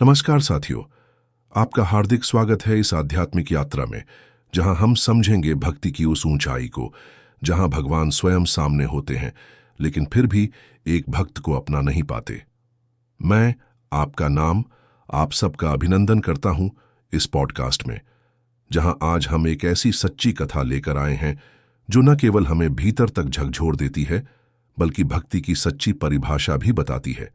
नमस्कार साथियों, आपका हार्दिक स्वागत है इस आध्यात्मिक यात्रा में, जहां हम समझेंगे भक्ति की उस ऊंचाई को, जहां भगवान स्वयं सामने होते हैं, लेकिन फिर भी एक भक्त को अपना नहीं पाते। मैं आपका नाम, आप सबका अभिनंदन करता हूं इस पॉडकास्ट में, जहां आज हम एक ऐसी सच्ची कथा लेकर आए हैं जो न केवल हमें भीतर तक झकझोर देती है, बल्कि भक्ति की सच्ची परिभाषा भी बताती है।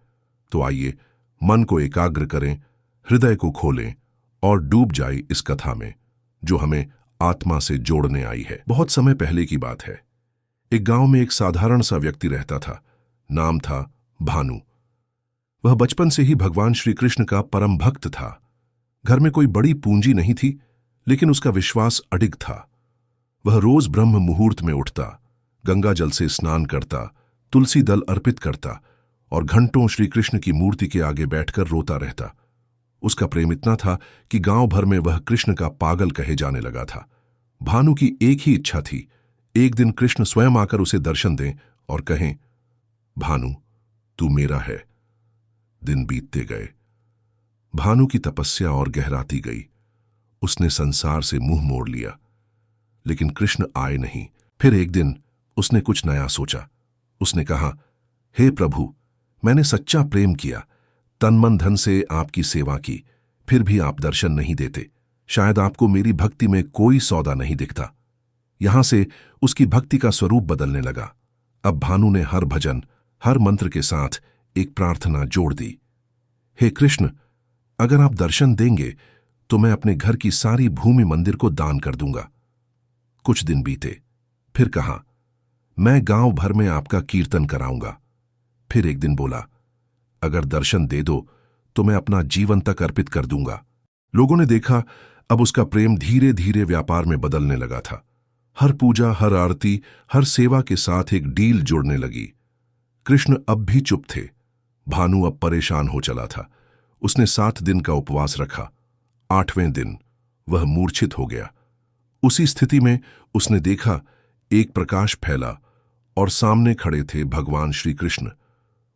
तो आइए मन को एकाग्र करें, हृदय को खोलें और डूब जाए इस कथा में जो हमें आत्मा से जोड़ने आई है। बहुत समय पहले की बात है। एक गांव में एक साधारण सा व्यक्ति रहता था। नाम था भानु। वह बचपन से ही भगवान श्री कृष्ण का परम भक्त था। घर में कोई बड़ी पूंजी नहीं थी, लेकिन उसका विश्वास अडिग था। वह रोज ब्रह्म मुहूर्त में उठता, गंगा जल से स्नान करता, तुलसी दल अर्पित करता और घंटों श्री कृष्ण की मूर्ति के आगे बैठकर रोता रहता। उसका प्रेम इतना था कि गांव भर में वह कृष्ण का पागल कहे जाने लगा था। भानु की एक ही इच्छा थी, एक दिन कृष्ण स्वयं आकर उसे दर्शन दें और कहें, भानु, तू मेरा है। दिन बीतते गए। भानु की तपस्या और गहराती गई। उसने संसार से मुंह मोड़ लिया, लेकिन कृष्ण आए नहीं। फिर एक दिन उसने कुछ नया सोचा। उसने कहा, हे प्रभु, मैंने सच्चा प्रेम किया, तन मन धन से आपकी सेवा की, फिर भी आप दर्शन नहीं देते। शायद आपको मेरी भक्ति में कोई सौदा नहीं दिखता। यहां से उसकी भक्ति का स्वरूप बदलने लगा। अब भानु ने हर भजन, हर मंत्र के साथ एक प्रार्थना जोड़ दी। हे कृष्ण, अगर आप दर्शन देंगे तो मैं अपने घर की सारी भूमि मंदिर को दान कर दूंगा। कुछ दिन बीते। फिर कहा, मैं गांव भर में आपका कीर्तन कराऊंगा। फिर एक दिन बोला, अगर दर्शन दे दो तो मैं अपना जीवन तक अर्पित कर दूंगा। लोगों ने देखा, अब उसका प्रेम धीरे धीरे व्यापार में बदलने लगा था। हर पूजा, हर आरती, हर सेवा के साथ एक डील जुड़ने लगी। कृष्ण अब भी चुप थे। भानु अब परेशान हो चला था। उसने 7 दिन का उपवास रखा। 8वें दिन वह मूर्छित हो गया। उसी स्थिति में उसने देखा, एक प्रकाश फैला और सामने खड़े थे भगवान श्री कृष्ण।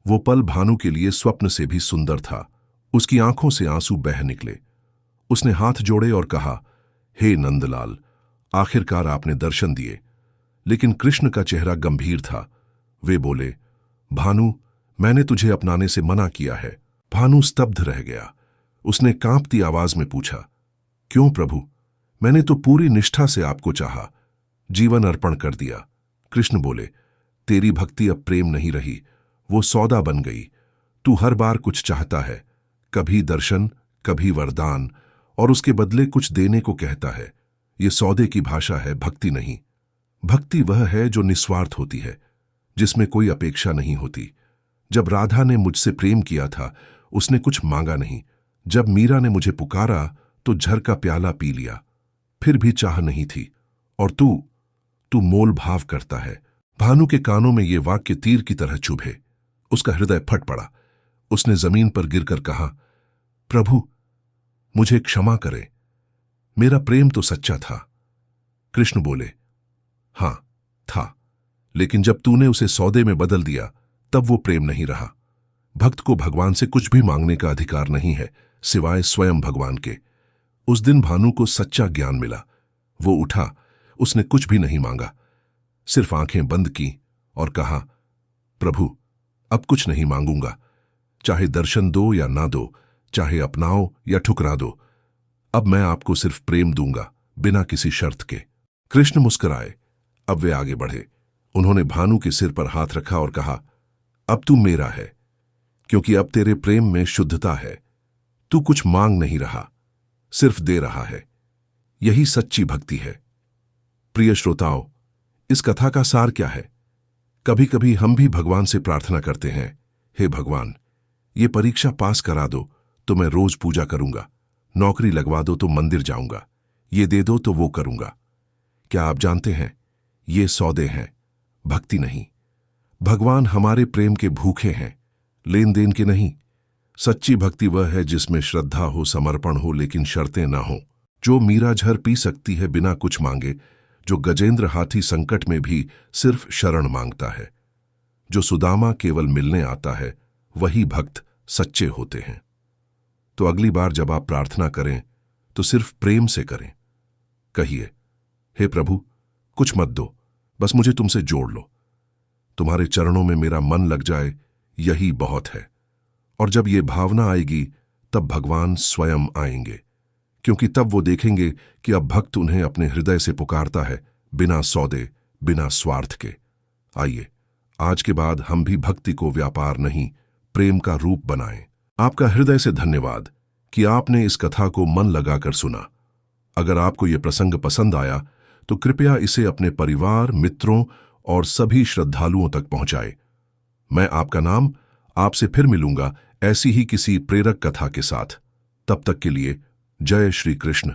वो पल भानु के लिए स्वप्न से भी सुंदर था। उसकी आंखों से आंसू बह निकले। उसने हाथ जोड़े और कहा, हे नंदलाल, आखिरकार आपने दर्शन दिए। लेकिन कृष्ण का चेहरा गंभीर था। वे बोले, भानु, मैंने तुझे अपनाने से मना किया है। भानु स्तब्ध रह गया। उसने कांपती आवाज में पूछा, क्यों प्रभु? मैंने तो पूरी निष्ठा से आपको चाहा, जीवन अर्पण कर दिया। कृष्ण बोले, तेरी भक्ति अब प्रेम नहीं रही, वो सौदा बन गई। तू हर बार कुछ चाहता है, कभी दर्शन, कभी वरदान, और उसके बदले कुछ देने को कहता है। ये सौदे की भाषा है, भक्ति नहीं। भक्ति वह है जो निस्वार्थ होती है, जिसमें कोई अपेक्षा नहीं होती। जब राधा ने मुझसे प्रेम किया था, उसने कुछ मांगा नहीं। जब मीरा ने मुझे पुकारा तो झर का प्याला पी लिया, फिर भी चाह नहीं थी। और तू मोल भाव करता है। भानु के कानों में ये वाक्य तीर की तरह चुभे। उसका हृदय फट पड़ा। उसने जमीन पर गिरकर कहा, प्रभु, मुझे क्षमा करें, मेरा प्रेम तो सच्चा था। कृष्ण बोले, हां था, लेकिन जब तूने उसे सौदे में बदल दिया तब वो प्रेम नहीं रहा। भक्त को भगवान से कुछ भी मांगने का अधिकार नहीं है, सिवाय स्वयं भगवान के। उस दिन भानु को सच्चा ज्ञान मिला। वो उठा, उसने कुछ भी नहीं मांगा, सिर्फ आंखें बंद की और कहा, प्रभु, अब कुछ नहीं मांगूंगा। चाहे दर्शन दो या ना दो, चाहे अपनाओ या ठुकरा दो, अब मैं आपको सिर्फ प्रेम दूंगा, बिना किसी शर्त के। कृष्ण मुस्कुराए। अब वे आगे बढ़े। उन्होंने भानु के सिर पर हाथ रखा और कहा, अब तू मेरा है, क्योंकि अब तेरे प्रेम में शुद्धता है। तू कुछ मांग नहीं रहा, सिर्फ दे रहा है। यही सच्ची भक्ति है। प्रिय श्रोताओं, इस कथा का सार क्या है? कभी कभी हम भी भगवान से प्रार्थना करते हैं, हे भगवान, ये परीक्षा पास करा दो तो मैं रोज पूजा करूंगा, नौकरी लगवा दो तो मंदिर जाऊंगा, ये दे दो तो वो करूंगा। क्या आप जानते हैं, ये सौदे हैं, भक्ति नहीं। भगवान हमारे प्रेम के भूखे हैं, लेन देन के नहीं। सच्ची भक्ति वह है जिसमें श्रद्धा हो, समर्पण हो, लेकिन शर्तें ना हो। जो मीरा झर पी सकती है बिना कुछ मांगे, जो गजेंद्र हाथी संकट में भी सिर्फ शरण मांगता है, जो सुदामा केवल मिलने आता है, वही भक्त सच्चे होते हैं। तो अगली बार जब आप प्रार्थना करें तो सिर्फ प्रेम से करें। कहिए, हे प्रभु, कुछ मत दो, बस मुझे तुमसे जोड़ लो। तुम्हारे चरणों में मेरा मन लग जाए, यही बहुत है। और जब ये भावना आएगी तब भगवान स्वयं आएंगे, क्योंकि तब वो देखेंगे कि अब भक्त उन्हें अपने हृदय से पुकारता है, बिना सौदे, बिना स्वार्थ के। आइए, आज के बाद हम भी भक्ति को व्यापार नहीं, प्रेम का रूप बनाएं। आपका हृदय से धन्यवाद कि आपने इस कथा को मन लगाकर सुना। अगर आपको ये प्रसंग पसंद आया तो कृपया इसे अपने परिवार, मित्रों और सभी श्रद्धालुओं तक पहुंचाएं। मैं आपका नाम आपसे फिर मिलूंगा ऐसी ही किसी प्रेरक कथा के साथ। तब तक के लिए जय श्री कृष्ण।